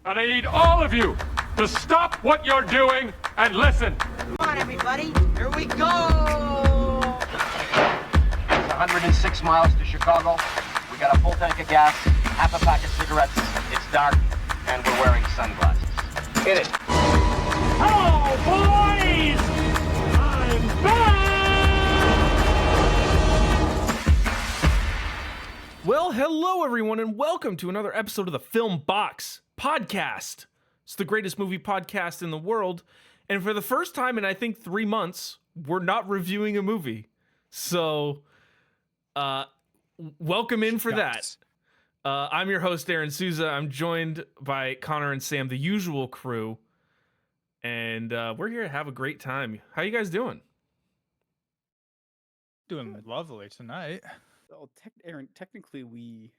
And I need all of you to stop what you're doing and listen. Come on, everybody. Here we go. It's 106 miles to Chicago. We got a full tank of gas, half a pack of cigarettes. It's dark, and we're wearing sunglasses. Hit it. Hello, boys! I'm back! Well, hello everyone, and welcome to another episode of the Film Box Podcast. It's the greatest movie podcast in the world, and for the first time in I think 3 months, we're not reviewing a movie. So, welcome in for that. I'm your host, Aaron Souza. I'm joined by Connor and Sam, the usual crew, and we're here to have a great time. How you guys doing? Doing lovely tonight. Oh, Aaron, technically we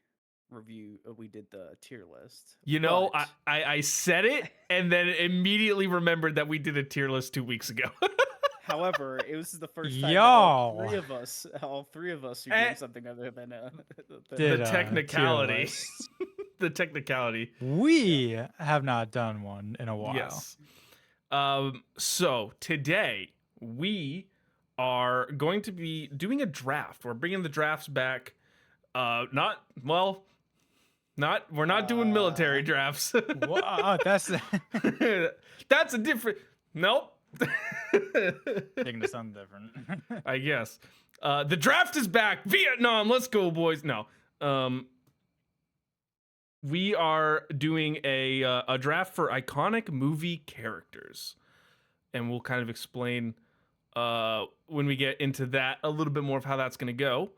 did the tier list. You know, but- I said it and then immediately remembered that we did a tier list 2 weeks ago. However, it was the first time Yo. all three of us are doing Eh. something other than Did The a technicality. tier list. The technicality. We have not done one in a while. Yes. So today we are going to be doing a draft. We're bringing the drafts back. We're not doing military drafts. That's That's a different. Nope. taking to something different. I guess. The draft is back. Vietnam, let's go, boys. No. We are doing a draft for iconic movie characters. And we'll kind of explain when we get into that a little bit more of how that's going to go.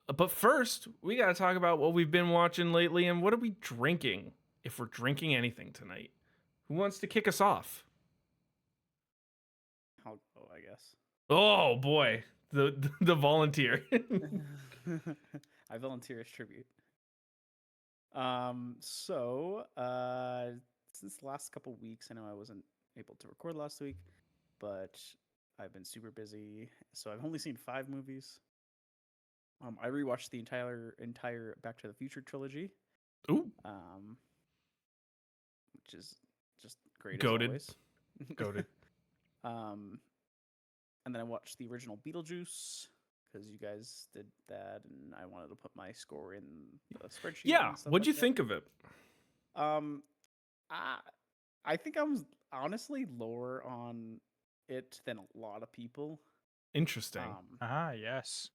But first, we got to talk about what we've been watching lately and what are we drinking, if we're drinking anything tonight. Who wants to kick us off? I'll go, I guess. Oh boy, the volunteer. I volunteer as tribute. Since the last couple weeks, I know I wasn't able to record last week, but I've been super busy, so I've only seen 5 movies. I rewatched the entire Back to the Future trilogy. Ooh, Which is just great. Goated. As always. goated. And then I watched the original Beetlejuice because you guys did that, and I wanted to put my score in the spreadsheet. Yeah, and stuff what'd you like think of it? that. I think I was honestly lower on it than a lot of people. Interesting. Yes.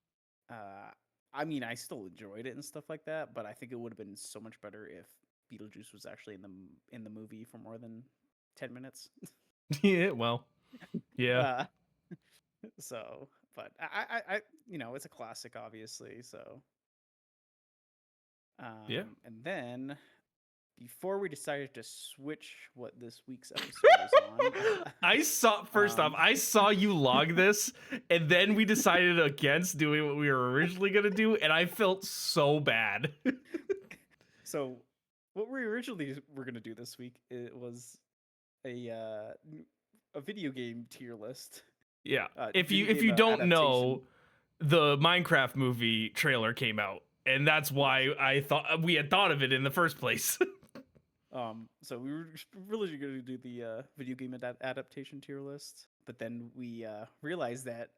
I mean, I still enjoyed it and stuff like that, but I think it would have been so much better if Beetlejuice was actually in the movie for more than 10 minutes. Yeah, well, yeah. So, but I it's a classic, obviously. So, Yeah. And then before we decided to switch what this week's episode was on, I saw you log this, and then we decided against doing what we were originally gonna do, and I felt so bad. So, what we originally were gonna do this week, it was a video game tier list. Yeah. If video you game don't know, adaptation. the Minecraft movie trailer came out, and that's why I thought we had thought of it in the first place. So we were really going to do the video game adaptation tier list, but then we realized that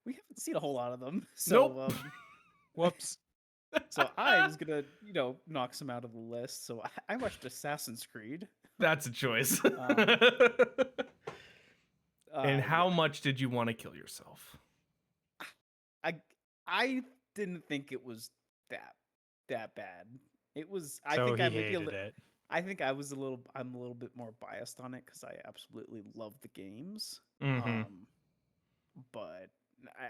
we haven't seen a whole lot of them. So, Nope. Whoops. So I was gonna, knock some out of the list. So I watched Assassin's Creed. That's a choice. Um, And how much did you want to kill yourself? I didn't think it was that bad. It was. I So think he I maybe hated it. I think I'm a little bit more biased on it because I absolutely love the games. Mhm. But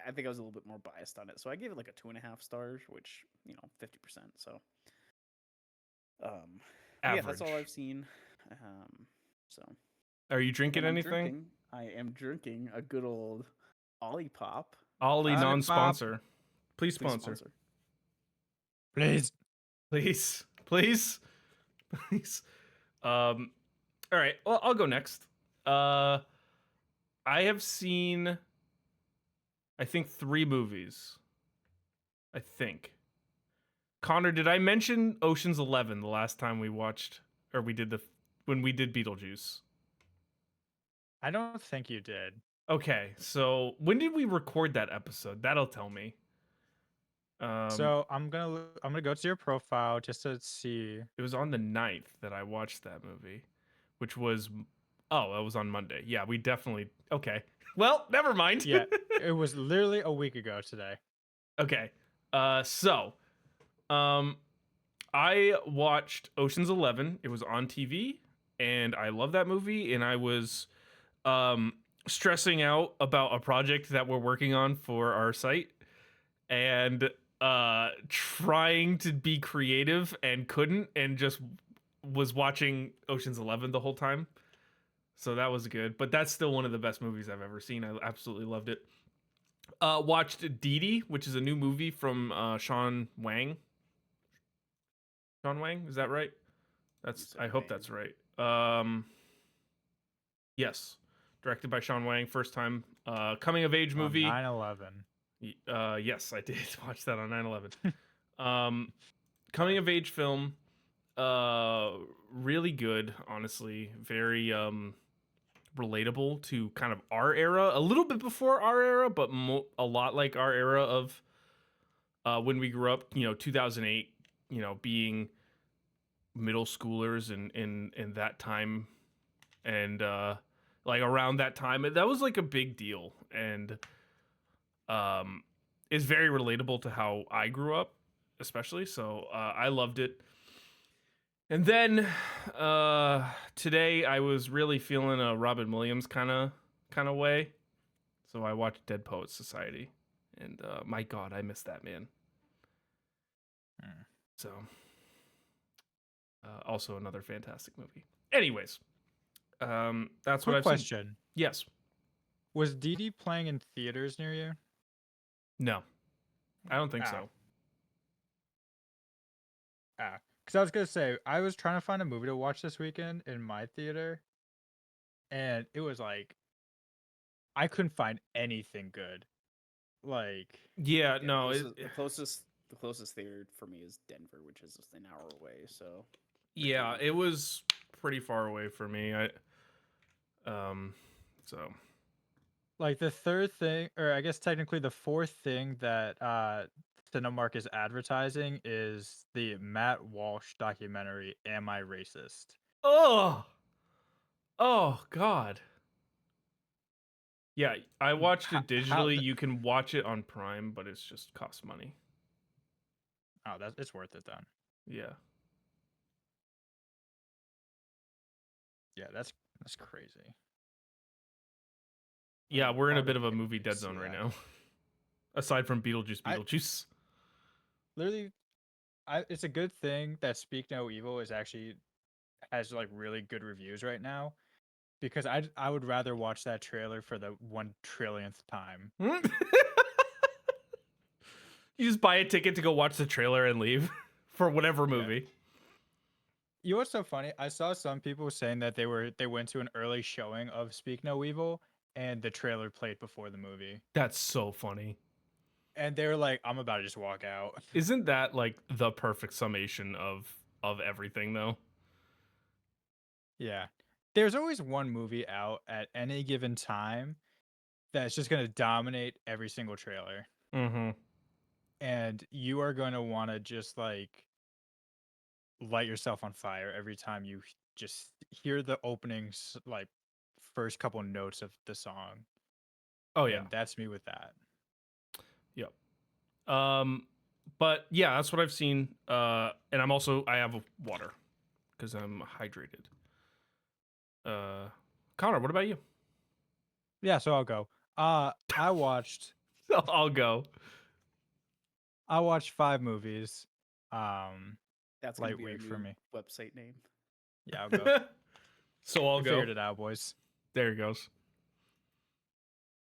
I think I was a little bit more biased on it, so I gave it like a 2.5 stars, which 50%. So, yeah, that's all Average. I've seen. So Are you drinking and I'm anything? drinking- I am drinking a good old Ollie Pop. Ollie Ollie non-sponsor. Please Please sponsor. Please. Please. Please. Please. All right. Well, I'll go next. I have seen, I think, 3 movies. I think. Connor, did I mention Ocean's 11 the last time we watched, or we did the when we did Beetlejuice. I don't think you did. Okay, so when did we record that episode? That'll tell me. So I'm gonna go to your profile just to see. It was on the 9th that I watched that movie, which was that was on Monday. Yeah, we definitely okay. Well, never mind. Yeah, it was literally a week ago today. Okay. So I watched Ocean's 11. It was on TV and I love that movie and I was stressing out about a project that we're working on for our site and trying to be creative and couldn't and just was watching Ocean's 11 the whole time. So that was good, but that's still one of the best movies I've ever seen. I absolutely loved it. Watched Dee Dee, which is a new movie from Sean Wang. Sean Wang, is that right? I hope that's right. Yes, directed by Sean Wang, first time coming of age movie. 9/11. Yes, I did watch that on 9/11. Coming of age film, really good, honestly. Very relatable to kind of our era, a little bit before our era, but a lot like our era of when we grew up. 2008. Being middle schoolers in that time, and like around that time, that was like a big deal, and is very relatable to how I grew up, especially. So I loved it. And then today I was really feeling a Robin Williams kind of way, so I watched Dead Poets Society, and my God, I miss that man. So also another fantastic movie. Anyways, that's what Quick I've question: seen. Yes. Was Dee Dee playing in theaters near you? No, I don't think so. Because I was gonna say I was trying to find a movie to watch this weekend in my theater, and it was like I couldn't find anything good. Like, Yeah, Yeah, no. the closest theater for me is Denver, which is just an hour away. So Yeah, it was pretty far away for me. So like the third thing, or I guess technically the fourth thing that Cinemark is advertising is the Matt Walsh documentary, "Am I Racist?" oh God. Yeah, I watched it How digitally. You can watch it on Prime, but it's just costs money. Oh, it's worth it then. Yeah. Yeah, that's crazy. Yeah, we're in I a would bit of a pay movie to dead see zone right that. now. Aside from Beetlejuice. I- Literally, it's a good thing that Speak No Evil is actually has like really good reviews right now, because I would rather watch that trailer for the 1 trillionth time. You just buy a ticket to go watch the trailer and leave for whatever Yeah. movie. You know what's so funny? I saw some people saying that they went to an early showing of Speak No Evil and the trailer played before the movie. That's so funny. And they were like, I'm about to just walk out. Isn't that like the perfect summation of everything though? Yeah. There's always one movie out at any given time that's just going to dominate every single trailer. Mm-hmm. And you are going to want to just like light yourself on fire every time you just hear the openings, like first couple notes of the song. Oh yeah. And that's me with that. Yep. But yeah, that's what I've seen. And I have water because I'm hydrated. Connor, what about you? Yeah, so I'll go. I watched I'll go. 5 movies. that's gonna Light be our week for new me. website name. Yeah, I'll go. So I'll We go. figured it out, boys. There he goes.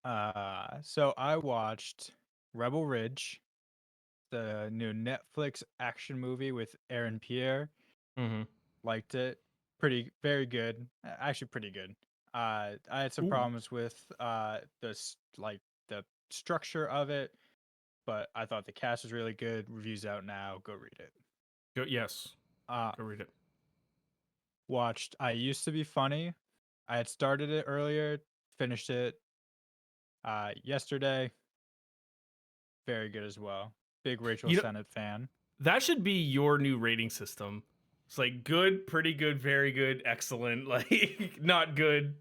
So I watched Rebel Ridge, the new Netflix action movie with Aaron Pierre. Mm-hmm. Liked it. Very good. Actually, pretty good. I had some Ooh. problems with the structure of it, but I thought the cast was really good. Reviews out now. Go read it. Yes. Uh, Go read it. watched I Used to Be Funny. I had started it earlier, finished it yesterday. Very good as well. Big Rachel You know, Sennett fan. that should be your new rating system. It's like good, pretty good, very good, excellent, like not good.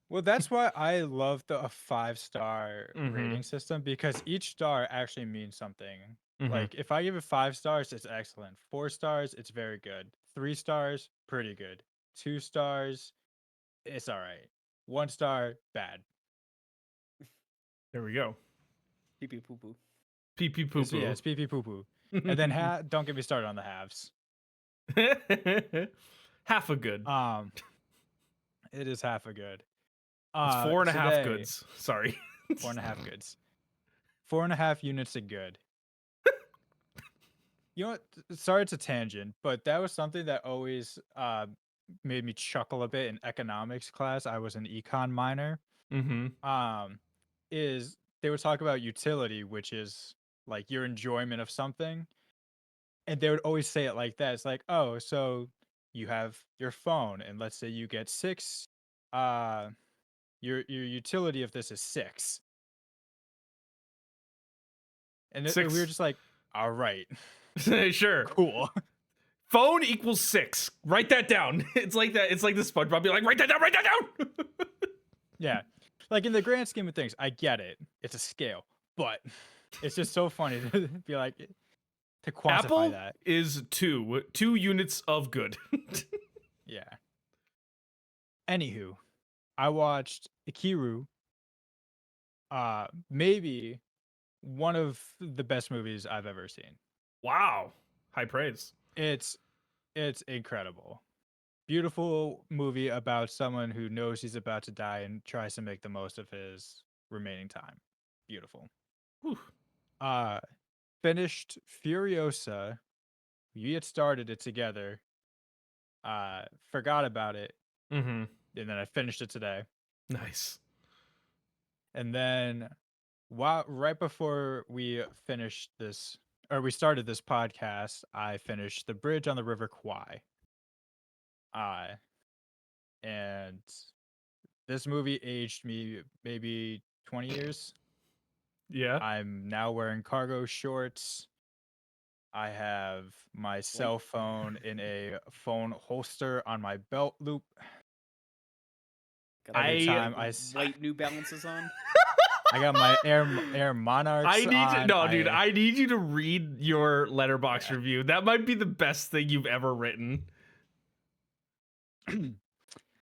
Well, that's why I love the a 5-star Mm-hmm. rating system, because each star actually means something. Mm-hmm. Like if I give it 5 stars, it's excellent. 4 stars, it's very good. 3 stars, pretty good. 2 stars, it's all right. 1 star, bad. There we go. Pee pee poo poo. Pee pee poo Yeah, poo. it's pee pee poo poo. And then don't get me started on the halves. Half a good. It is half a good. It's 4.5 Today, goods. Sorry. 4.5 goods. 4.5 units of good. You know what? Sorry, it's a tangent, but that was something that always made me chuckle a bit in economics class. I was an econ minor. Mm-hmm. Is they would talk about utility, which is like your enjoyment of something, and they would always say it like that. It's like, oh, so you have your phone, and let's say you get 6. Your utility of this is 6, and we were 6. just like, all right, Sure. cool. Phone equals 6. Write that down. It's like that. It's like the SpongeBob be like, write that down, write that down. Yeah. Like in the grand scheme of things, I get it. It's a scale, but it's just so funny to be like to quantify Apple that. is 2 units of good. Yeah. Anywho, I watched Ikiru. Maybe one of the best movies I've ever seen. Wow. High praise. It's incredible. Beautiful movie about someone who knows he's about to die and tries to make the most of his remaining time. Beautiful. Whew. Finished Furiosa. We had started it together. Forgot about it, Mm-hmm. and then I finished it today. Nice. And then right before we finished this, or we started this podcast, I finished The Bridge on the River Kwai. And this movie aged me maybe 20 years. Yeah. I'm now wearing cargo shorts. I have my cell phone in a phone holster on my belt loop. Got Every those time white New Balances on. I got my Air Monarchs I need to, on. no, dude. I need you to read your Letterboxd Yeah. review. That might be the best thing you've ever written.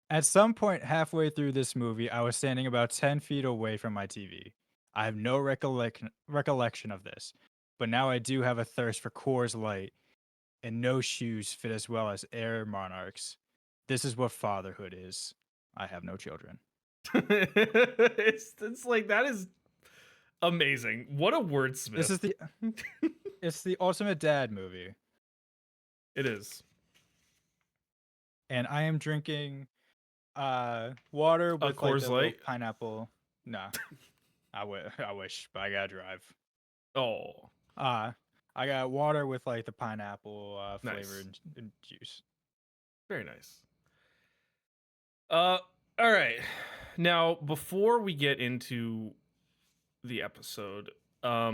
At some point halfway through this movie, I was standing about 10 feet away from my TV. I have no recollection of this, but now I do have a thirst for Coors Light, and no shoes fit as well as Air Monarchs. This is what fatherhood is. I have no children. It's like that is amazing. What a wordsmith. This is it's the ultimate dad movie, It is. and I am drinking water with like Coors the little Light? pineapple. Nah, I wish, but I gotta drive. Oh, I got water with like the pineapple Nice. flavor and juice. very nice. All right. Now, before we get into the episode, I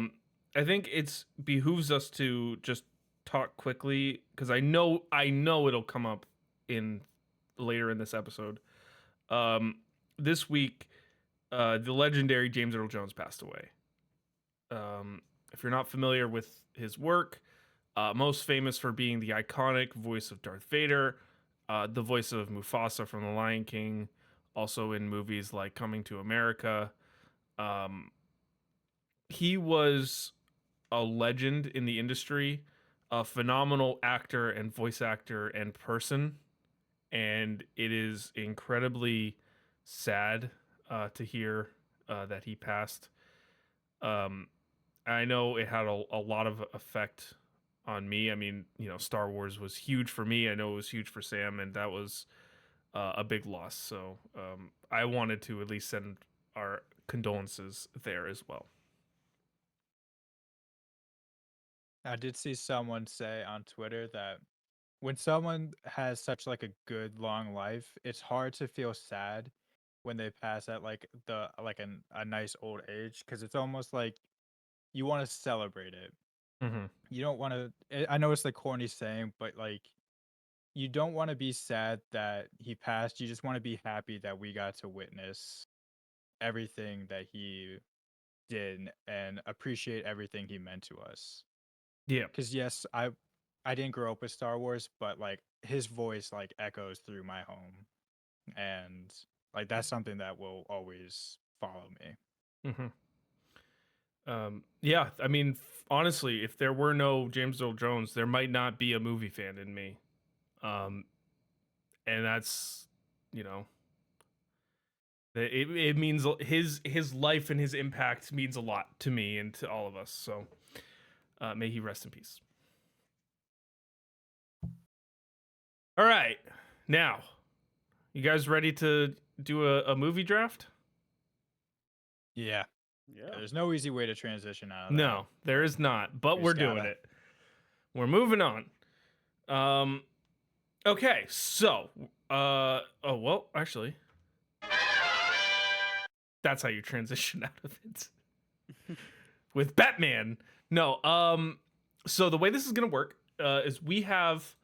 think it's behooves us to just talk quickly because I know it'll come up in later in this episode. This week, the legendary James Earl Jones passed away. If you're not familiar with his work, most famous for being the iconic voice of Darth Vader, the voice of Mufasa from The Lion King, also in movies like Coming to America. He was a legend in the industry, a phenomenal actor and voice actor and person, and it is incredibly sad to hear that he passed. I know it had a lot of effect on me. I mean, Star Wars was huge for me. I know it was huge for Sam, and that was a big loss. So I wanted to at least send our condolences there as well. I did see someone say on Twitter that when someone has such like a good long life, it's hard to feel sad when they pass at like a nice old age, because it's almost like you want to celebrate it. Mm-hmm. You don't want to. I know it's the corny saying, but like you don't want to be sad that he passed. You just want to be happy that we got to witness everything that he did and appreciate everything he meant to us. Yeah. Because yes, I didn't grow up with Star Wars, but like his voice like echoes through my home, and like that's something that will always follow me. Mm-hmm. Yeah, I mean, honestly, if there were no James Earl Jones, there might not be a movie fan in me. Um, and that's, you know, it means his life and his impact means a lot to me and to all of us. So, may he rest in peace. All right, now, you guys ready to do a movie draft? Yeah, Yeah. there's no easy way to transition out of that. No, there is not, but We we're just doing gotta- it. We're moving on. Okay, so, oh well, actually, that's how you transition out of it with Batman. No, so the way this is gonna work is we have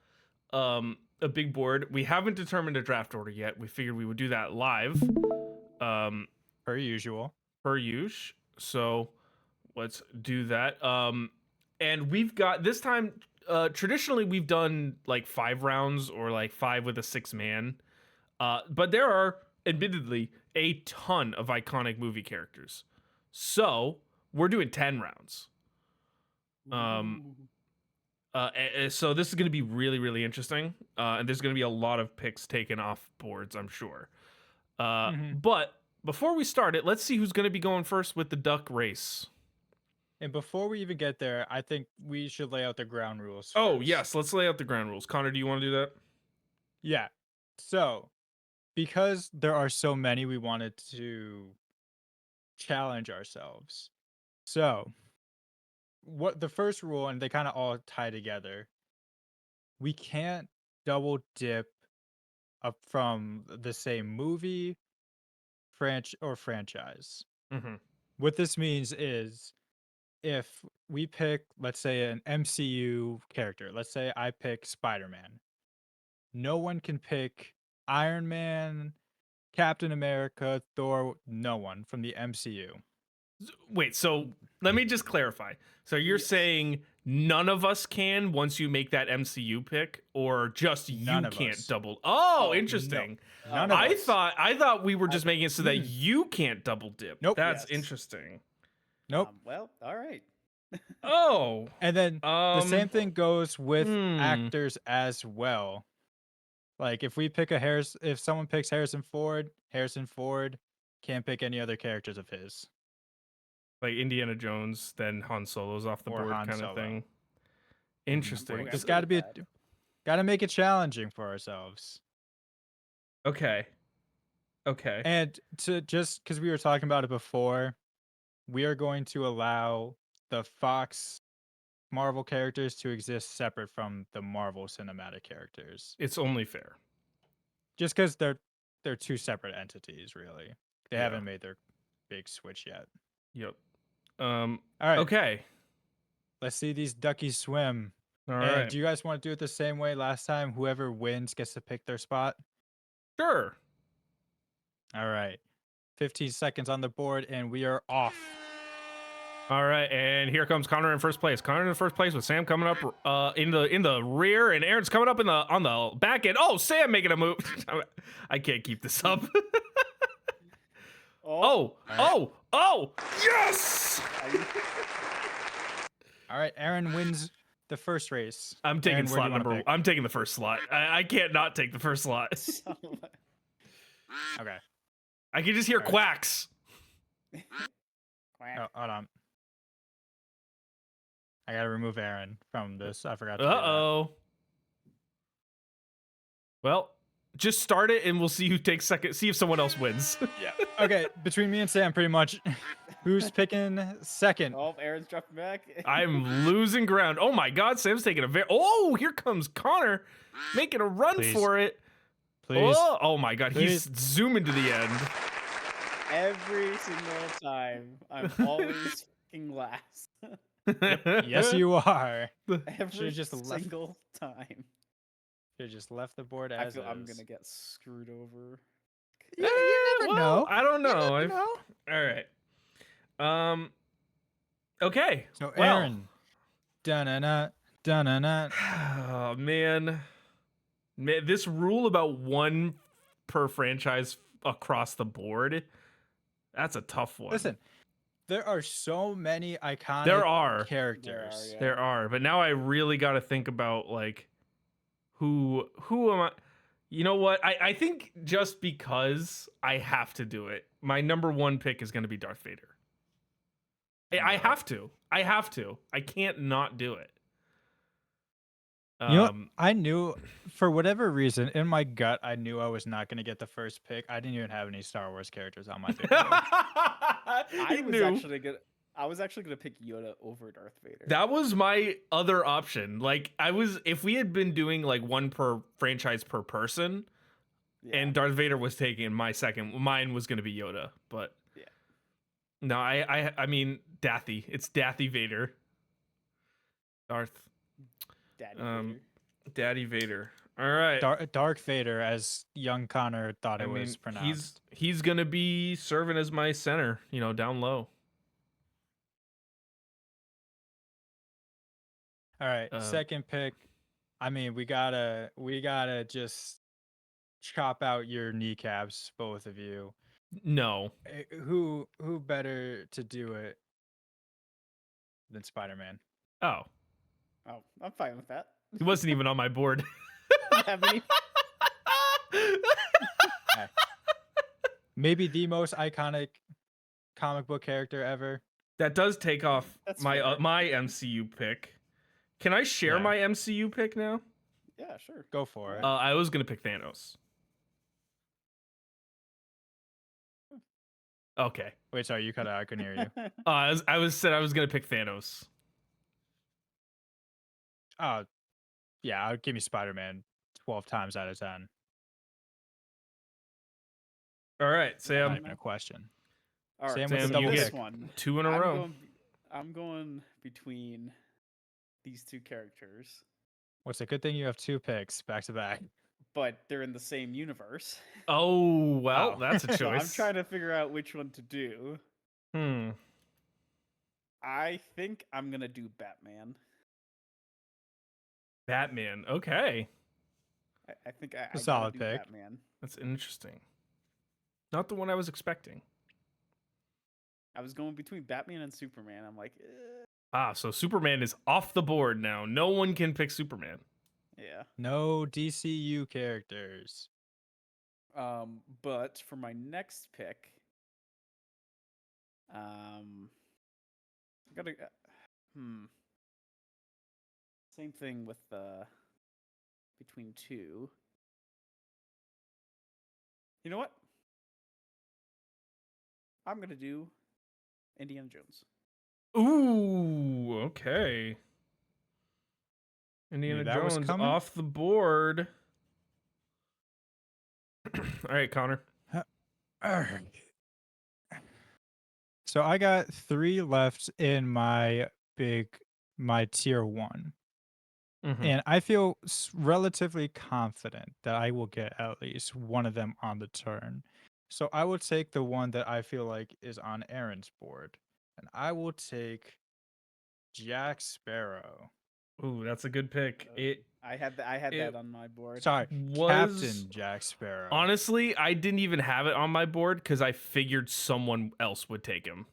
a big board. We haven't determined a draft order yet. We figured we would do that live, Per usual. per usual. So let's do that. And we've got this time. Traditionally, we've done like 5 rounds or like 5 with a 6-man. But there are, admittedly, a ton of iconic movie characters. So we're doing 10 rounds. So this is going to be really, really interesting. And there's going to be a lot of picks taken off boards, I'm sure. But before we start it, let's see who's going to be going first with the duck race. And before we even get there, I think we should lay out the ground rules. Oh, first. yes. Let's lay out the ground rules. Connor, do you want to do that? Yeah. So, because there are so many, we wanted to challenge ourselves. So, what the first rule, and they kind of all tie together, we can't double dip up from the same movie, franchise. Mm-hmm. What this means is if we pick, let's say, an MCU character, let's say I pick Spider-Man, no one can pick Iron Man, Captain America, Thor, no one from the MCU. Wait, so let me just clarify. So you're saying none of us can once you make that MCU pick, or just None you of can't us. double? Oh, interesting. None of I us. thought we were just making it so that you can't double dip. Nope. That's Yes. interesting. Nope. Well, all right. Oh. And then the same thing goes with hmm. actors as well. Like if we pick if someone picks Harrison Ford can't pick any other characters of his. Like Indiana Jones, then Han Solo's off the Or board Han kind of Solo. thing. Interesting. Okay. It's good got to with be that. got to make it challenging for ourselves. Okay. Okay. And to just cuz we were talking about it before, we are going to allow the Fox Marvel characters to exist separate from the Marvel cinematic characters. It's only fair. Just cuz they're two separate entities really. They Yeah. haven't made their big switch yet. Yep. All right. Okay. Let's see these duckies swim. All And right. do you guys want to do it the same way last time? Whoever wins gets to pick their spot. Sure. All right. 15 seconds on the board and we are off. All right, and here comes Connor in first place. Connor in first place with Sam coming up in the rear, and Aaron's coming up on the back end. Oh, Sam making a move. I can't keep this up. Oh, yes! All right, Aaron wins the first race. I'm taking Aaron, where do slot you wanna number. pick? I'm taking the first slot. I can't not take the first slot. Okay. I can just hear All right. quacks. Oh, hold on. I gotta remove Aaron from this. I forgot to Uh oh. Well, just start it and we'll see who takes second. See if someone else wins. Yeah. Okay, between me and Sam, pretty much. Who's picking second? Oh, Aaron's dropping back. I'm losing ground. Oh my God, Sam's taking a very. Oh, here comes Connor, making a run Please. for it. Please. Oh my God, Please. he's zooming to the end. Every single time, I'm always fucking last. Yes, you are. Every Should've just left. single time. Should just left the board I as feel I'm is. gonna get screwed over. Yeah, you never know. I don't know. You never I've- know. All right. Okay. So well. Aaron, dun-na-na, dun-na-na. Oh man, this rule about one per franchise across the board, that's a tough one. Listen, there are so many iconic There are. characters. yeah. There are, but now I really got to think about like who am I? You know what? I think just because I have to do it, my number one pick is going to be Darth Vader. I have to. I have to. I can't not do it. You know, what? I knew, for whatever reason, in my gut, I knew I was not going to get the first pick. I didn't even have any Star Wars characters on my pick. I was actually gonna pick Yoda over Darth Vader. That was my other option. Like if we had been doing like one per franchise per person, Yeah. and Darth Vader was taking my second, mine was going to be Yoda. But Yeah. no, I mean Dathy. It's Dathy Vader. Darth. Daddy Vader. Daddy Vader. All right. Dark Vader, as young Connor thought it was pronounced. He's gonna be serving as my center, down low. All right, second pick. I mean, we gotta just chop out your kneecaps, both of you. No. Who better to do it than Spider-Man? Oh, Oh, I'm fine with that. he wasn't even on my board. Have any- Maybe the most iconic comic book character ever. That does take off That's my fair. my MCU pick. Can I share Yeah. my MCU pick now? Yeah, sure. Go for it. I was gonna pick Thanos. Okay. Wait, sorry, you cut out. I couldn't hear you. I was gonna pick Thanos. Yeah, I would give me Spider-Man 12 times out of 10. All right, Not Sam. even a question. All right, Sam with the so double this pick. one, 2 in a row. I'm going between these two characters, What's a good thing you have two picks back to back? but they're in the same universe. Oh wow, Oh. that's a So I'm choice. trying to figure out which one to do. I think I'm gonna do Batman. Batman. Okay, I think I gotta solid do pick. Batman. that's interesting. Not the one I was expecting. I was going between Batman and Superman. I'm like, So Superman is off the board now. No one can pick Superman. yeah. No DCU characters. But for my next pick, I gotta, same thing with between two. You know what? I'm gonna do Indiana Jones. Ooh, okay. Indiana that was Jones coming? off the board. All right, Connor. Arrgh. So I got 3 left in my tier 1. Mhm. And I feel relatively confident that I will get at least one of them on the turn. So I will take the one that I feel like is on Aaron's board. And I will take Jack Sparrow. Ooh, that's a good pick. It I had that it on my board. Sorry, was Captain Jack Sparrow. honestly, I didn't even have it on my board because I figured someone else would take him.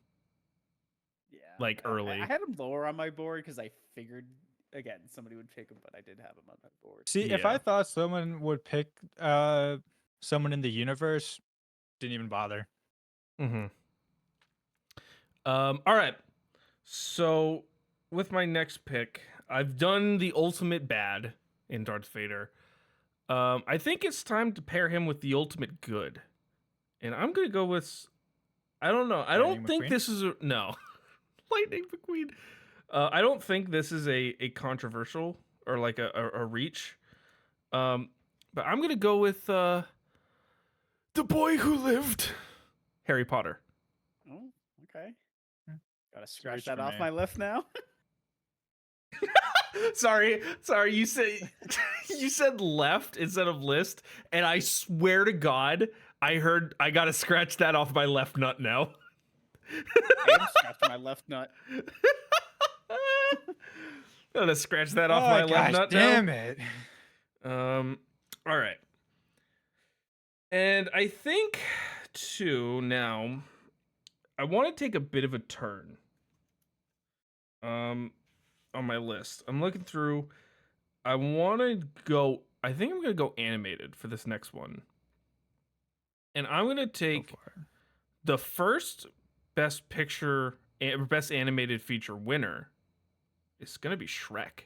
Yeah, like, early. I had him lower on my board because I figured again somebody would pick him, but I did have him on my board. See, if Yeah. I thought someone would pick someone in the universe, didn't even bother. Mm-hmm. All right. So with my next pick, I've done the ultimate bad in Darth Vader. I think it's time to pair him with the ultimate good, and I'm gonna go with. I don't know. I don't Lightning think McQueen? this is a no. Lightning McQueen. I don't think this is a controversial or like a reach. But I'm gonna go with the boy who lived, Harry Potter. Oh, okay. Hmm. Gotta reach scratch for that off me. my list now. sorry. You said you said left instead of list, and I swear to God, I gotta scratch that off my left nut now. I am scratching my left nut. Gotta scratch that off Oh my left gosh, nut damn now. it! All right. And I think too now I want to take a bit of a turn. On my list. I'm looking through. I want to go I think I'm going to go animated for this next one. And I'm going to Go take for it. the first best picture best animated feature winner. It's going to be Shrek.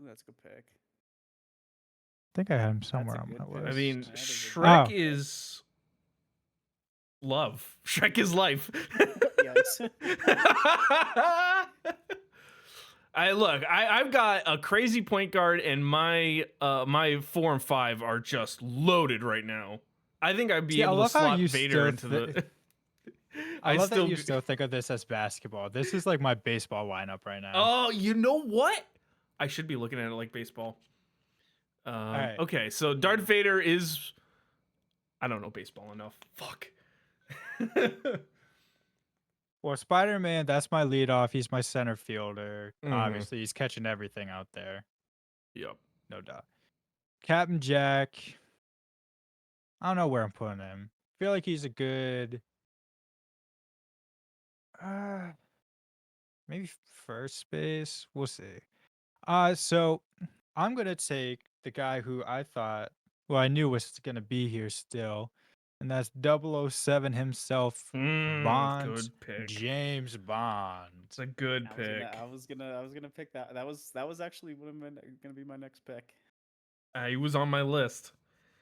Ooh, that's a good pick. I think I had him That's somewhere a on good my pick. list. I mean, That is a good Shrek Oh. is love. Shrek is life. Yikes. I've got a crazy point guard, and my my 4 and 5 are just loaded right now. I think I'd be See, I able to love how slot you Vader still into the. I love that you still think of this as basketball. This is like my baseball lineup right now. Oh, you know what? I should be looking at it like baseball. right. Okay, so Darth Vader is. I don't know baseball enough. Fuck. Well, Spider-Man, that's my leadoff. He's my center fielder. Mhm. Obviously, he's catching everything out there, Yep. no doubt. Captain Jack, I don't know where I'm putting him. I feel like he's a good, uh, maybe first base. We'll see. So I'm gonna take the guy who I thought, well, I knew was gonna be here still, and that's 007 himself, Bond, Good pick. James Bond. It's a good I pick. was gonna pick that. That was actually one of my gonna be my next pick. He was on my list.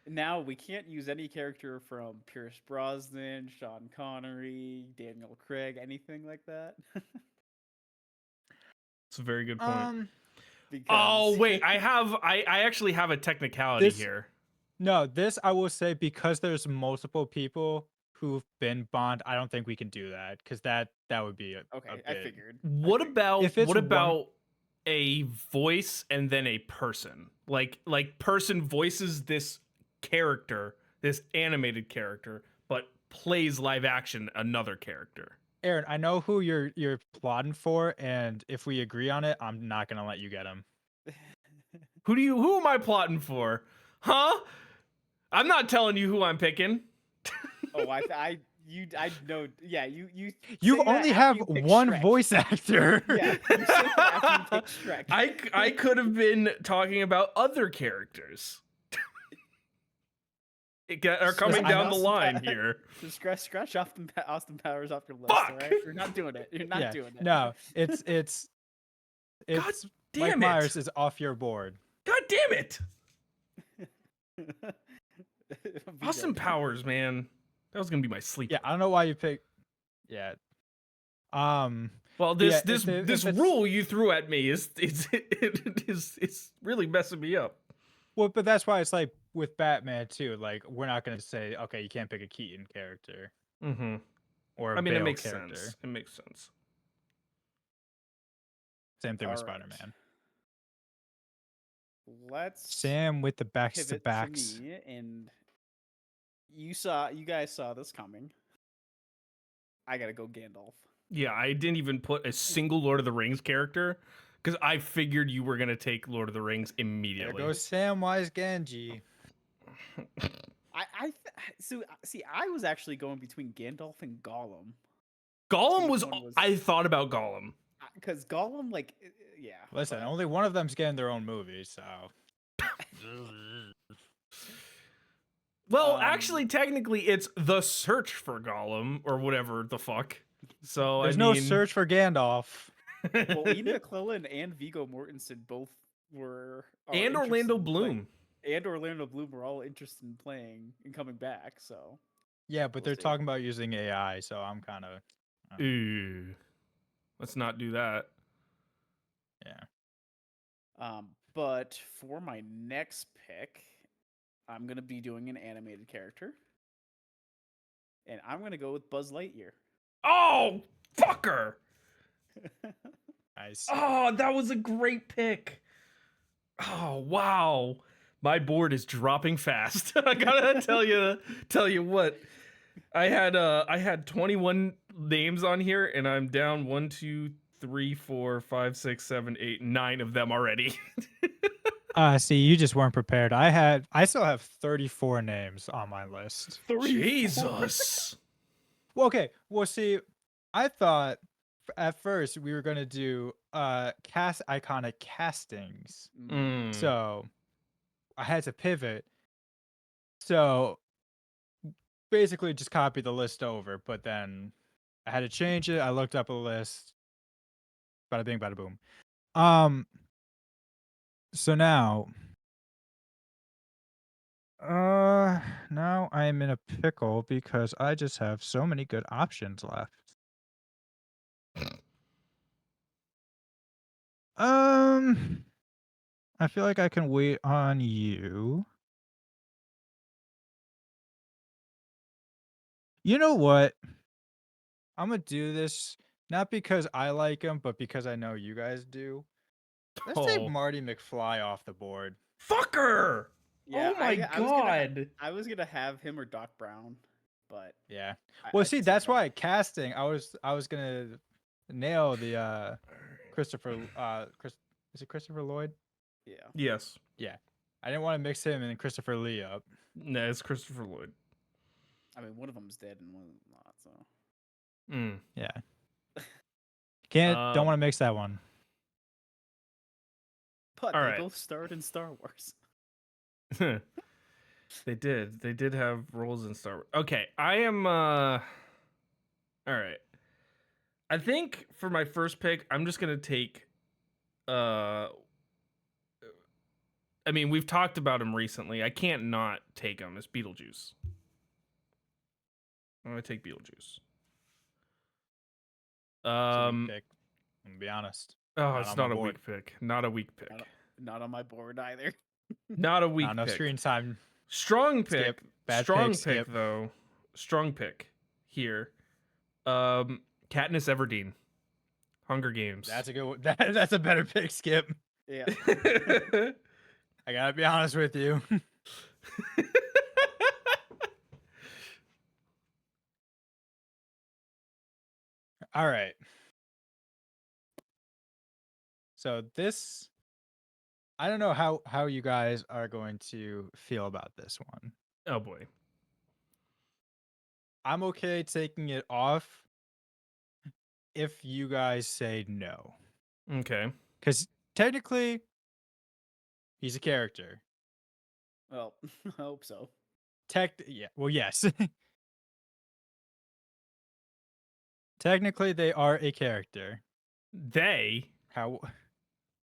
Now we can't use any character from Pierce Brosnan, Sean Connery, Daniel Craig, anything like that. It's a very good point. Because Oh wait, I actually have a technicality This- here. No, this I will say, because there's multiple people who've been Bond, I don't think we can do that, because that would be a okay, a I bit. figured. What about If it's what one- about a voice and then a person? Like person voices this character, this animated character, but plays live action another character. Aaron, I know who you're plotting for, and if we agree on it, I'm not gonna let you get him. Who am I plotting for? Huh? I'm not telling you who I'm picking. Oh, I know. Yeah, you. You say that only after have you pick one Shrek. voice actor. Yeah, you say that after you pick Shrek. I could have been talking about other characters. Are coming I down know the some line pa- here. Just scratch Austin Powers off your list. Fuck! All right, you're not doing it. You're not Yeah, doing it. no, it's God Mike damn Myers it! is off your board. God damn it! It'll be Austin good. Powers, man, that was gonna be my sleep. Yeah, I don't know why you picked. Yeah. Well, yeah, this if this it's- rule you threw at me is it's really messing me up. Well, but that's why it's like with Batman too. Like, we're not gonna say, okay, you can't pick a Keaton character Mm-hmm. or a I mean, it Bale makes character. sense. It makes sense. Same thing with All right. Spider-Man. Let's Sam with the backs to pivot backs. to me, and you guys saw this coming. I gotta go Gandalf. Yeah, I didn't even put a single Lord of the Rings character because I figured you were gonna take Lord of the Rings There immediately. goes Samwise Gamgee. I was actually going between Gandalf and Gollum, Gollum Which was. one was- I thought about Gollum. because Gollum, yeah. Listen, but- only one of them's getting their own movie, so Well, Um, actually, technically, it's the search for Gollum or whatever the fuck. So there's I no mean, search for Gandalf. well, Ian McClellan and Viggo Mortensen both And Orlando Bloom. And Orlando Bloom were all interested in playing and coming back. So Yeah, but We'll they're see. talking about using AI, so I'm kind of Ooh. Let's not do that. yeah. But for my next pick, I'm gonna be doing an animated character, and I'm gonna go with Buzz Lightyear. Oh, fucker. Nice. Oh, that was a great pick. Oh, wow. My board is dropping fast. I gotta tell you what. I had 21 names on here, and I'm down 1, 2, 3, 4, 5, 6, 7, 8, 9 of them already. See, you just weren't prepared. I still have 34 names on my list. Jesus. Well, okay. Well, see, I thought at first we were gonna do cast iconic castings. Mm. So I had to pivot. So basically just copy the list over, but then I had to change it. I looked up a list. Bada bing, bada boom. So now I am in a pickle because I just have so many good options left. I feel like I can wait on you. You know what? I'm gonna do this not because I like him, but because I know you guys do. Let's take Oh, Marty McFly off the board. fucker. Yeah, Oh my god. I was gonna have him or Doc Brown, but Yeah. I Well, see, decided that's on- why casting. I was gonna nail the Christopher. Is it Christopher Lloyd? Yeah, Yes. Yeah. I didn't want to mix him and Christopher Lee up. No, it's Christopher Lloyd. I mean one of them's dead and one of them's not. So Mm. Yeah. Don't want to mix that one. but All they right. both starred in Star Wars. They did have roles in Star Wars. Okay, I am all right. I think for my first pick, I'm just gonna take I mean, we've talked about him recently. I can't not take him as Beetlejuice. I'm gonna take Beetlejuice. It's a weak pick. I'm gonna be honest. Oh, Not it's on my not a board. weak pick. Not a weak pick. Not on my board either. Not a weak Not enough pick. screen time. Strong pick. Skip. Bad Strong pick, skip. though. Strong pick here. Katniss Everdeen. Hunger Games. That's a good one. That's a better pick, Skip. Yeah. I gotta be honest with you. All right. So this, I don't know how you guys are going to feel about this one. Oh boy. I'm okay taking it off if you guys say no. Okay. Because technically, he's a character. Well, I hope so. Yeah. Well, yes. Technically, they are a character. They. How?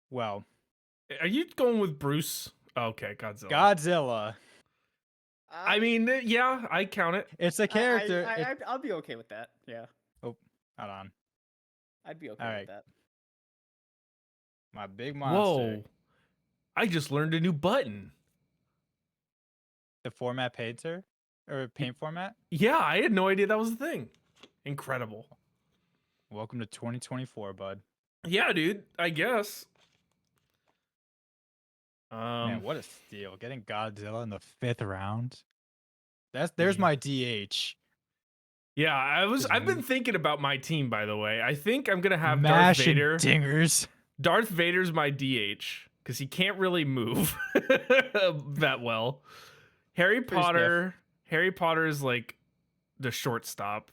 Well, Are you going with Bruce? Okay, Godzilla. Godzilla. I mean, yeah, I count it. It's a character. I'll be okay with that. Yeah, Oh, hold on. I'd be okay All right. with that. My big monster. Whoa. I just learned a new button. The format painter or paint format. Yeah, I had no idea that was a thing. Incredible. Welcome to 2024, bud. Yeah, dude, I guess. Man, what a steal! Getting Godzilla in the 5th round. There's my DH. Yeah, I've been thinking about my team, by the way. I think I'm gonna have Mash Darth Vader. and dingers. Darth Vader's my DH because he can't really move that well. Harry Pretty Potter. Harry Potter is like the shortstop.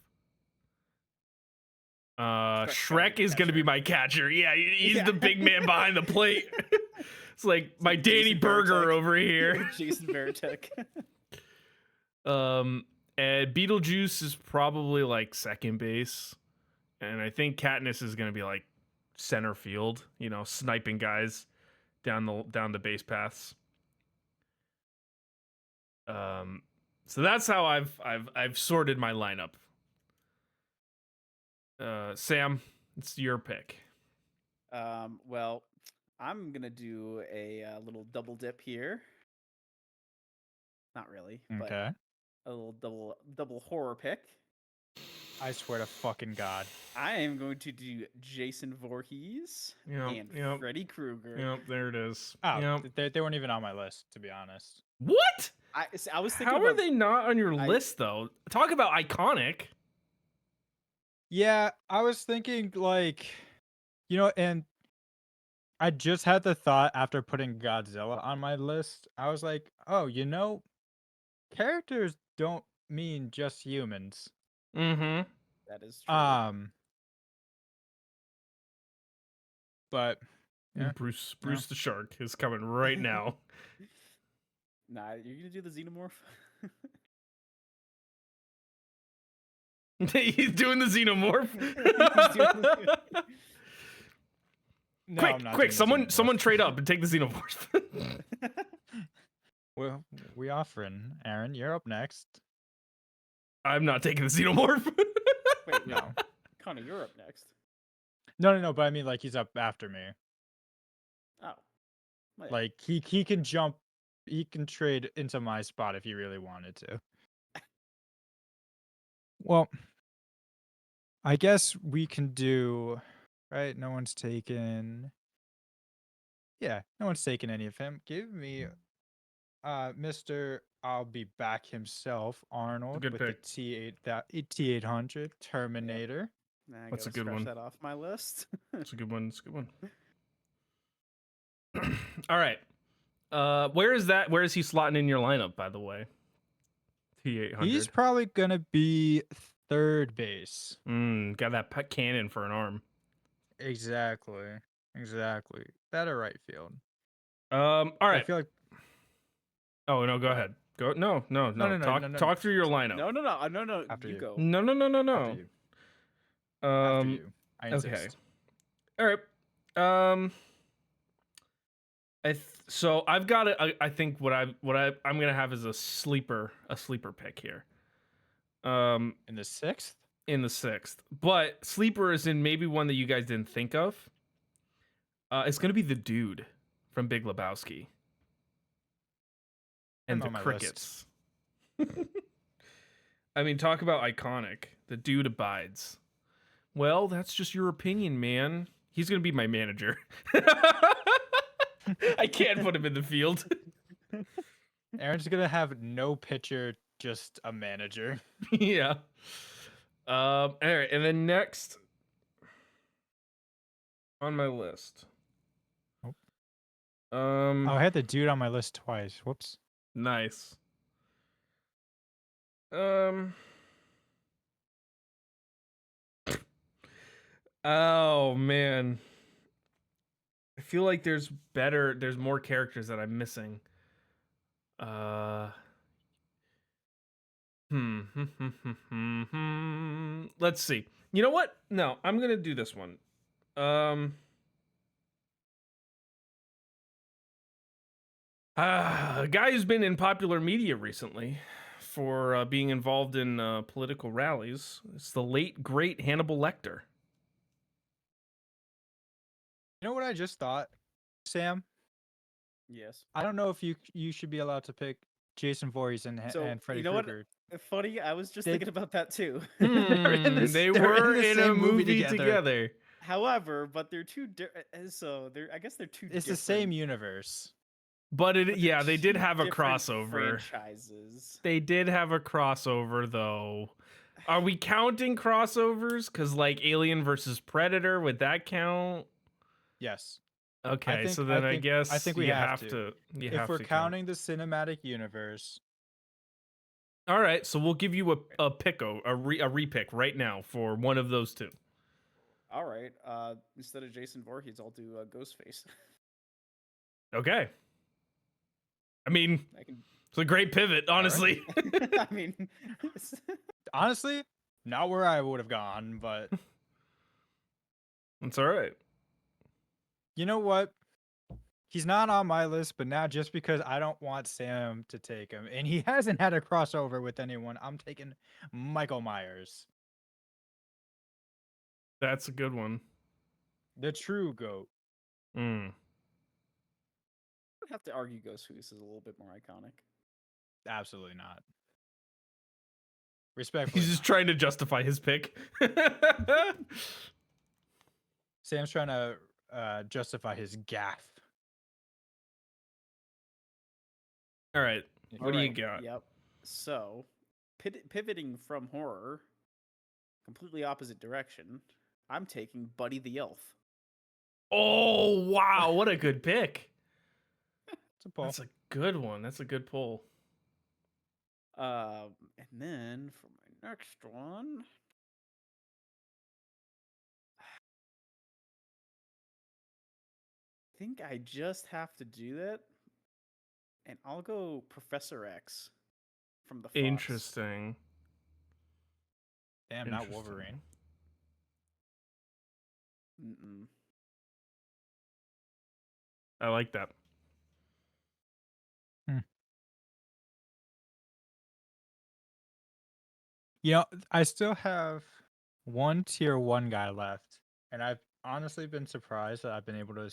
Shrek is gonna be my catcher. Yeah, he's the big man behind the plate. It's like my Danny Jason Berger Varitek. over here. Jason Varitek. And Beetlejuice is probably like second base, and I think Katniss is gonna be like center field. You know, sniping guys down the base paths. So that's how I've sorted my lineup. Sam, it's your pick. Well, I'm gonna do a little double dip here. Not really, but Okay. a little double horror pick. I swear to fucking God. I am going to do Jason Voorhees and Yep. Freddy Krueger. Yep, there it is. Oh, Yep. they weren't even on my list, to be honest. What? I was thinking How about are they not on your list though? Talk about iconic. Yeah, I was thinking like, and I just had the thought after putting Godzilla on my list. I was like, oh, characters don't mean just humans. Mm-hmm. that is true. But yeah, Bruce the Shark is coming right now. Nah, you're gonna do the xenomorph. He's doing the xenomorph. no, quick, I'm not quick! doing the Someone xenomorph. trade up and take the xenomorph. Well, we offering. Aaron, you're up next. I'm not taking the xenomorph. Wait, No. Connor, you're up next. No, but I mean like he's up after me. Oh, well, Like he can jump, he can trade into my spot if he really wanted to. Well, I guess we can do, right? No one's taken. Yeah, no one's taken any of him. Give me Mr. I'll be back himself, Arnold, good with pick. the T800 Terminator. nah, I That's a gotta good scratch one. that off my list. It's a good one. It's a good one. All right. Where is that? Where is he slotting in your lineup, by the way? T800. He's probably gonna be third base. Got that cannon for an arm. Exactly. Better right field. All right. I feel like Oh no, go ahead. Go. No. No, Talk through your lineup. No. After You you. go. No. after you. After you. I okay. insist. All right. So I've got it. I think what I'm gonna have is a sleeper pick here. In the 6th? In the 6th, but sleeper is in maybe one that you guys didn't think of. It's gonna be the dude from Big Lebowski. And the on my crickets. I mean, talk about iconic. The dude abides. Well, that's just your opinion, man. He's gonna be my manager. I can't put him in the field. Aaron's gonna have no pitcher, just a manager. Yeah. All right, and then next on my list. Oh, I had the dude on my list twice. Whoops. Nice. Oh man. I feel like there's more characters that I'm missing. Let's see. You know what? No, I'm gonna do this one. A guy who's been in popular media recently for being involved in political rallies. It's the late great Hannibal Lecter. You know what I just thought, Sam? Yes. I don't know if you should be allowed to pick Jason Voorhees and Freddy you know Krueger. Funny, I was just They- thinking about that too. in this- They they're were in the in a same movie movie together. together. However, but they're two different. So they're. I guess they're two. It's the same universe. But they're they did two have a different crossover. Franchises. They did have a crossover though. Are we counting crossovers? Cause like Alien versus Predator, would that count? Yes. Okay, think- so then I I think- guess I think we you have have to. to. You If have we're to count. counting the cinematic universe, All right, so we'll give you a repick right now for one of those two. All right. Instead of Jason Voorhees, I'll do Ghostface. Okay. I mean, I can. it's a great pivot, honestly. I mean, honestly, not where I would have gone, but It's all right. you know what? He's not on my list, but now just because I don't want Sam to take him, and he hasn't had a crossover with anyone, I'm taking Michael Myers, That's a good one. the true GOAT. Mm. I'd have to argue Ghostface is a little bit more iconic. Absolutely not. Respectfully, He's just not. trying to justify his pick. Sam's trying to justify his gaffe. All right. What do you Alright, got? Yep. So, pivoting from horror, completely opposite direction, I'm taking Buddy the Elf. Oh, wow. What a good pick. It's a pull. That's a good one. That's a good pull. And then for my next one, I think I just have to do that, and I'll go Professor X from the Fox. Interesting. Damn, not Wolverine. Mm-mm. I like that. You know, I still have one tier 1 guy left, and I've honestly been surprised that I've been able to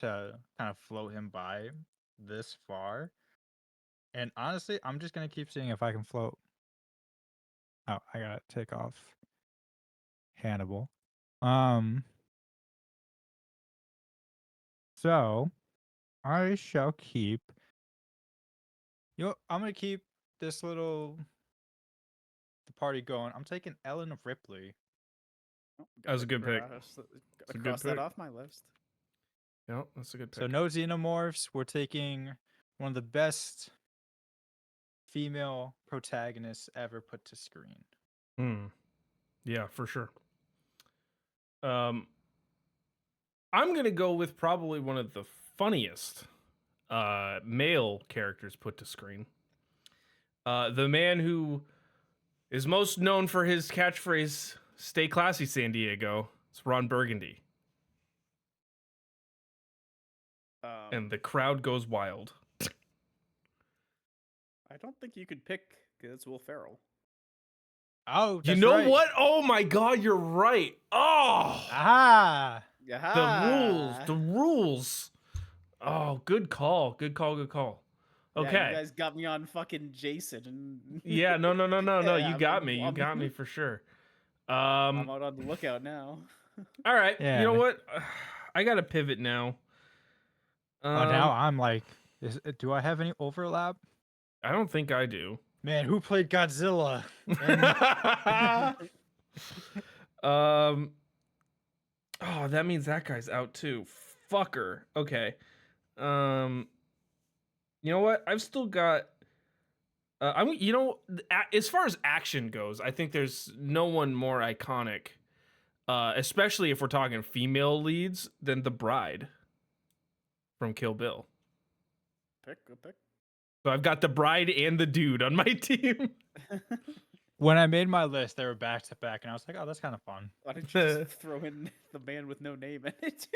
kind of float him by this far. And honestly, I'm just gonna keep seeing if I can float. Oh, I gotta take off Hannibal. So I shall keep. You know, I'm gonna keep this little the party going. I'm taking Ellen Ripley. Oh, That was a gotta good pick. cross- a Gotta good cross that pick. off my list. Yep, that's a good pick. So no xenomorphs. We're taking one of the best female protagonists ever put to screen. Yeah, for sure. I'm gonna go with probably one of the funniest male characters put to screen. The man who is most known for his catchphrase "Stay classy, San Diego." It's Ron Burgundy, and the crowd goes wild. I don't think you could pick because it's Will Ferrell. Oh, You that's know right. what? Oh my God, you're right. Oh, Ah, the rules. Oh, good call. Good call. Good call. Yeah, Okay. you guys got me on fucking Jason. And Yeah, no. Yeah, You got me. You got me for sure. I'm out on the lookout now. All right. Yeah, You know man. what? I got to pivot now. Now I'm like, do I have any overlap? I don't think I do. Man, who played Godzilla? Oh, that means that guy's out too. Fucker. Okay. You know what? I've still got. As far as action goes, I think there's no one more iconic, especially if we're talking female leads, than the Bride from Kill Bill. Good pick. So I've got the Bride and the Dude on my team. When I made my list, they were back to back, and I was like, oh, that's kind of fun. Why don't you just throw in the man with no name in it too?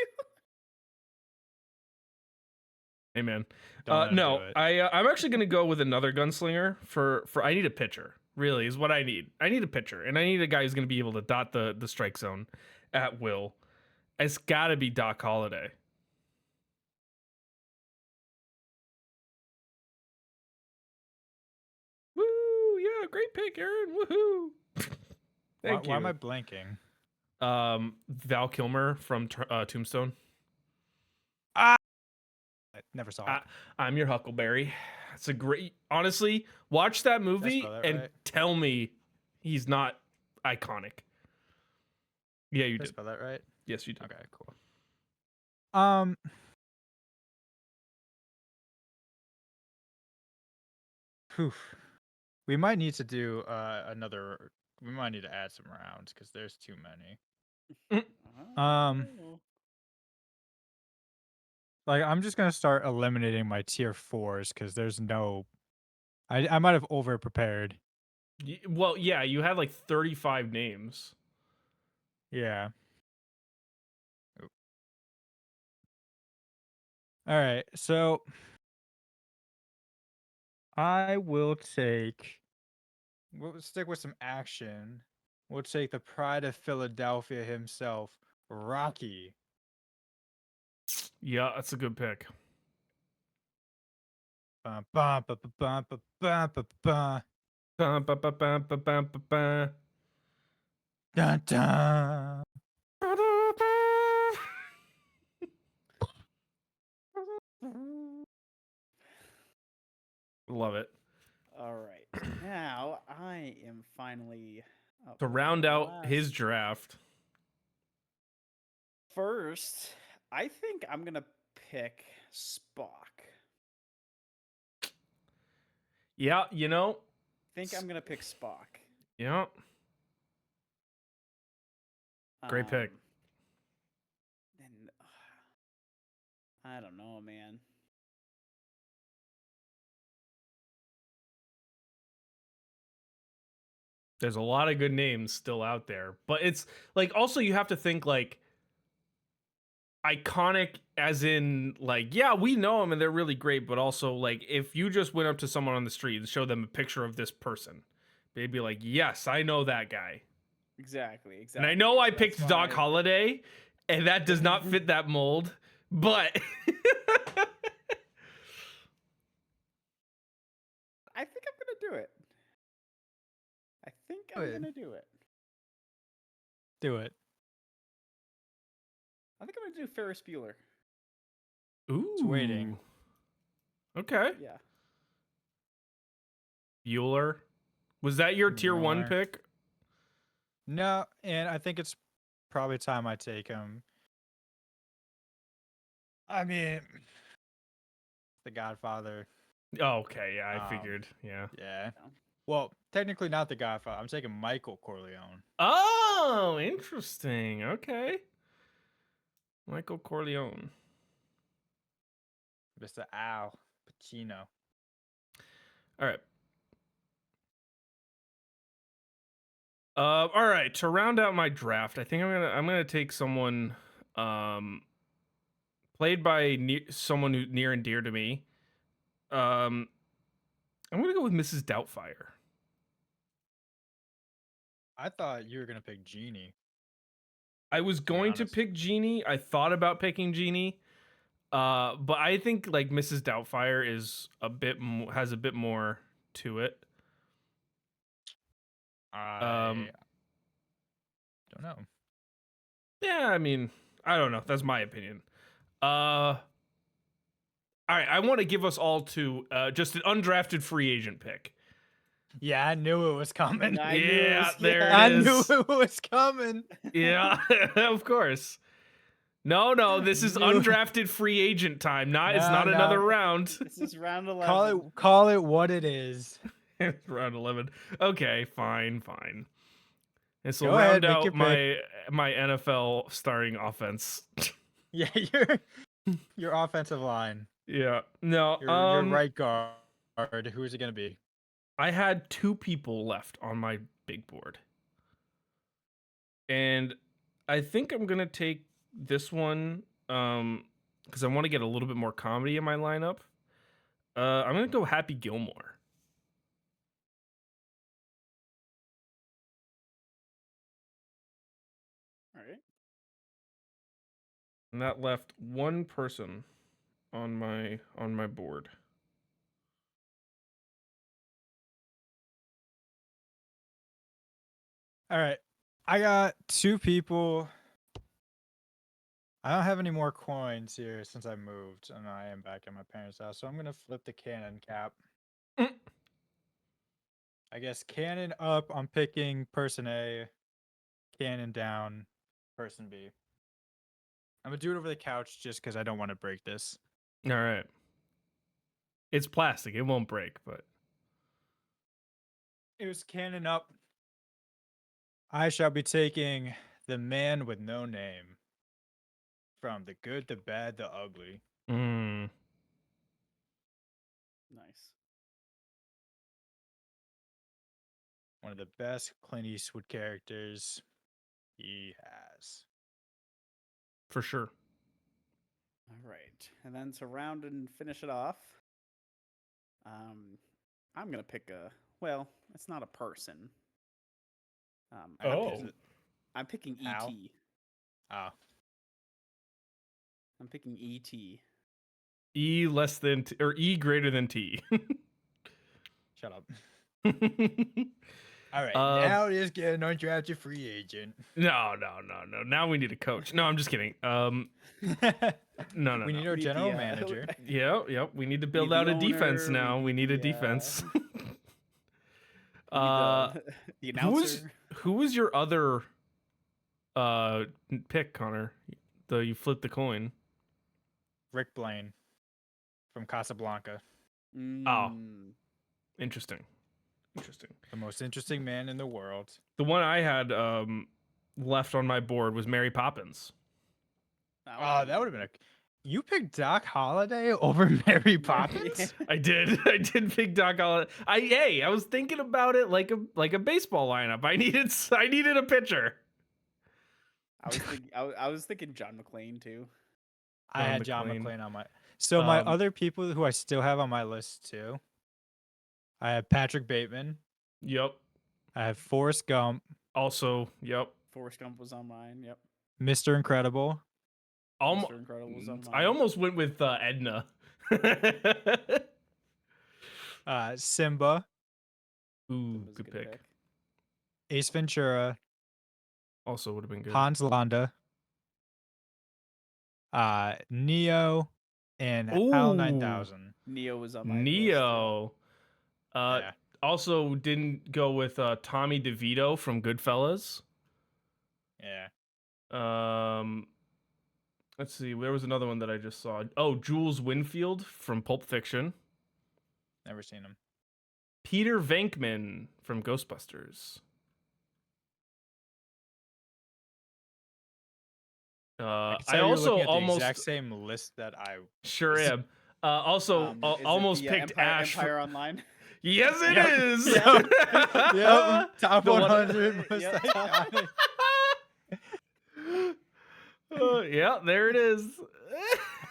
Hey man, Don't no, do it. I'm actually gonna go with another gunslinger for I need a pitcher. Really, is what I need. I need a pitcher, and I need a guy who's gonna be able to dot the strike zone at will. It's got to be Doc Holliday. Woo! Yeah, great pick, Aaron. Woohoo! Thank you. Why am I blanking? Val Kilmer from Tombstone. I never saw it. I'm your Huckleberry. It's a great. Honestly, watch that movie spell that and right? tell me he's not iconic. Yeah, you Did I did. spell that right? Yes, you did. Okay, cool. Phew. We might need to do another. We might need to add some rounds because there's too many. Like I'm just gonna start eliminating my tier 4s because there's no. I might have over prepared. Well, yeah, you had like 35 names. Yeah. All right, so I will take. We'll stick with some action. We'll take the pride of Philadelphia himself, Rocky. Yeah, that's a good pick. Bum, bum, ba, ba, bum, ba, bum, ba, ba. Bum, ba, ba, bum, ba, bum, ba, ba. Dun, dun. Love it. All right. Now I am finally up To for round the out his last. draft. First, I think I'm gonna pick Spock. Yeah, you know. Think I'm gonna pick Spock. Yeah, great pick. And I don't know, man. There's a lot of good names still out there, but it's like also you have to think like iconic as in like yeah, we know them and they're really great, but also like if you just went up to someone on the street and showed them a picture of this person, they'd be like, "Yes, I know that guy." Exactly. And I Exactly. know I So that's picked Doc why Holliday, and that does not fit that mold, but I think I'm gonna do it. I think Do I'm it. gonna do it. Do it. I think I'm gonna do Ferris Bueller. It's waiting. Okay. Yeah. Bueller. Was that your tier 1 Bueller. pick? No, and I think it's probably time I take him. I mean, The Godfather. Oh, okay, yeah, I Um, figured. Yeah. Yeah. Yeah. Well, technically not The Godfather. I'm taking Michael Corleone. Oh, interesting. Okay. Michael Corleone. Mr. Al Pacino. All right. All right. To round out my draft, I think I'm gonna take someone played by someone who near and dear to me. Um, I'm gonna go with Mrs. Doubtfire. I thought you were gonna pick Genie. I was be going to honest. pick Genie. I thought about picking Genie. But I think like Mrs. Doubtfire is has a bit more to it. I don't know. Yeah, I mean, I don't know. That's my opinion. All right, I want to give us all to just an undrafted free agent pick. Yeah, I knew it was coming. I knew it Yeah, was, there yeah. I it knew is. it was coming. Yeah, of course. No, this is Knew- undrafted free agent time. It's No, not another no. round. This is round 11. Call it what it is. It's round 11. Okay, fine. This will Go ahead, round make your out pick. my NFL starting offense. Yeah, your offensive line. Yeah. No. Your right guard. Who's it gonna be? I had two people left on my big board. And I think I'm going to take this one cuz I want to get a little bit more comedy in my lineup. I'm going to go Happy Gilmore. All right. And that left one person on my board. All right. I got two people. I don't have any more coins here since I moved, and I am back at my parents' house. So I'm gonna flip the cannon cap. Mm. I guess cannon up. I'm picking person A. Cannon down. Person B. I'm gonna do it over the couch just because I don't want to break this. All right. It's plastic. It won't break, but It was cannon up. I shall be taking the man with no name from the good, the bad, the ugly. mm, Nice. One of the best Clint Eastwood characters he has. for sure. All right, and then to round and finish it off, I'm gonna pick a. Well, it's not a person. I'm Oh. picking, I'm picking Al? E.T. Oh, I'm picking E.T. E less than or E greater than T. shut up. All right, Uh, now it is getting undrafted free agent. no. Now we need a coach. No, I'm just kidding. No. We need We our need general the, manager. Yep. We need to We build need out the a defense owner, now. We need a the, defense. we need the announcer. who was your other pick, Connor? You flipped the coin. Rick Blaine from Casablanca, Mm, Interesting. the most interesting man in the world. The one I had left on my board was Mary Poppins. Oh, that would have been a. You picked Doc Holliday over Mary Poppins? I did. I did pick Doc Holliday. I was thinking about it like a baseball lineup. I needed a pitcher. I was thinking John McClane too. I John had John McClane. McClane on my. So my Um, other people who I still have on my list too. I have Patrick Bateman. Yep. I have Forrest Gump, Also, yep. Forrest Gump was on mine. Yep. Mr. Incredible, Mr. Incredible was on mine. I almost went with Edna. Simba, Ooh, That was a good pick. Ace Ventura, Also would have been good. Hans Landa, Neo, and HAL Ooh. 9000. Neo was on my list, Neo. Yeah. Also didn't go with Tommy DeVito from Goodfellas. Yeah. Let's see. There was another one that I just saw. Oh, Jules Winfield from Pulp Fiction. Never seen him. Peter Venkman from Ghostbusters. I I also almost the exact same list that I. sure am. Also, Is it almost the, picked Empire, Ash. Empire Online. Yes, it Yep. is. Yep. Top The one- 100 most Yep. iconic. Yeah, there it is.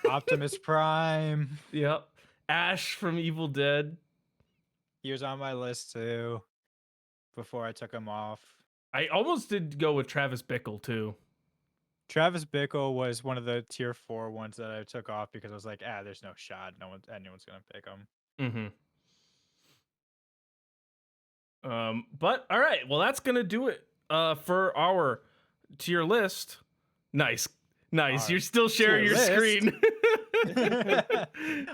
Optimus Prime. Yep. Ash from Evil Dead. He was on my list too. Before I took him off. I almost did go with Travis Bickle too. Travis Bickle was one of the tier 4 ones that I took off because I was like, there's no shot. Anyone's gonna pick him. But all right, well that's gonna do it for our tier list. Nice. Our You're still sharing tier your list. screen.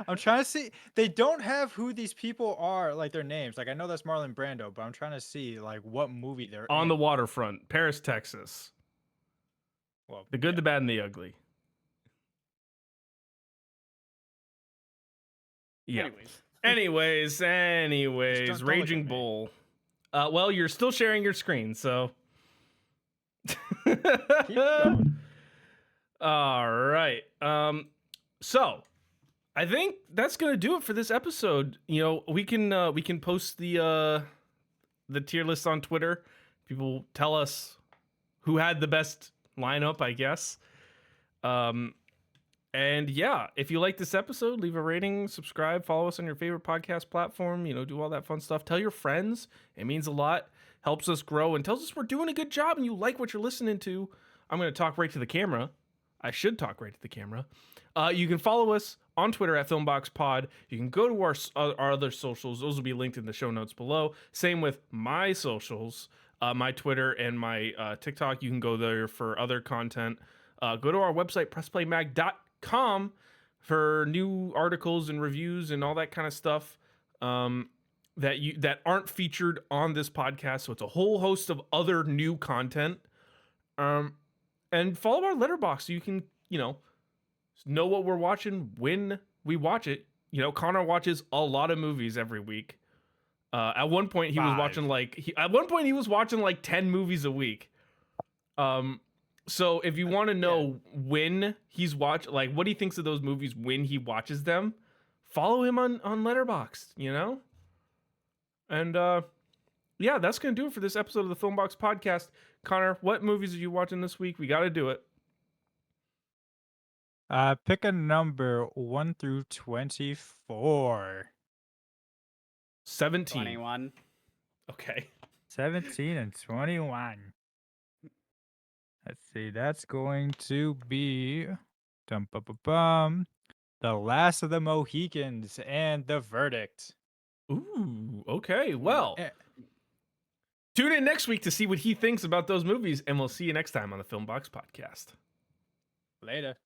I'm trying to see. They don't have who these people are, like their names. Like I know that's Marlon Brando, but I'm trying to see like what movie they're On in. the waterfront, Paris, Texas. Well, The Good, the Bad, and the Ugly. Yeah. Anyways. Anyways, Just don't look Raging at me. Bull. Well, you're still sharing your screen, so. Keep going. All right. So I think that's gonna do it for this episode. You know, we can post the tier list on Twitter. People tell us who had the best lineup, I guess. And yeah, if you like this episode, leave a rating, subscribe, follow us on your favorite podcast platform, you know, do all that fun stuff. Tell your friends. It means a lot, helps us grow, and tells us we're doing a good job and you like what you're listening to. I'm going to talk right to the camera. I should talk right to the camera. You can follow us on Twitter at FilmboxPod. You can go to our other socials. Those will be linked in the show notes below. Same with my socials, my Twitter and my TikTok. You can go there for other content. Go to our website, pressplaymag.com, for new articles and reviews and all that kind of stuff that aren't featured on this podcast. So it's a whole host of other new content. And follow our Letterboxd so you can, know what we're watching when we watch it. You know, Connor watches a lot of movies every week. At one point he was 5. watching he was watching like 10 movies a week. So if you want to know when he's like what he thinks of those movies when he watches them, follow him on Letterboxd, And yeah, that's going to do it for this episode of the Filmbox Podcast. Connor, what movies are you watching this week? We got to do it. Pick a number 1 through 24. 17. 21. Okay. 17 and 21. Let's see. That's going to be The Last of the Mohicans and The Verdict. Ooh, okay. Well, Eh, tune in next week to see what he thinks about those movies, and we'll see you next time on the Filmbox Podcast. Later.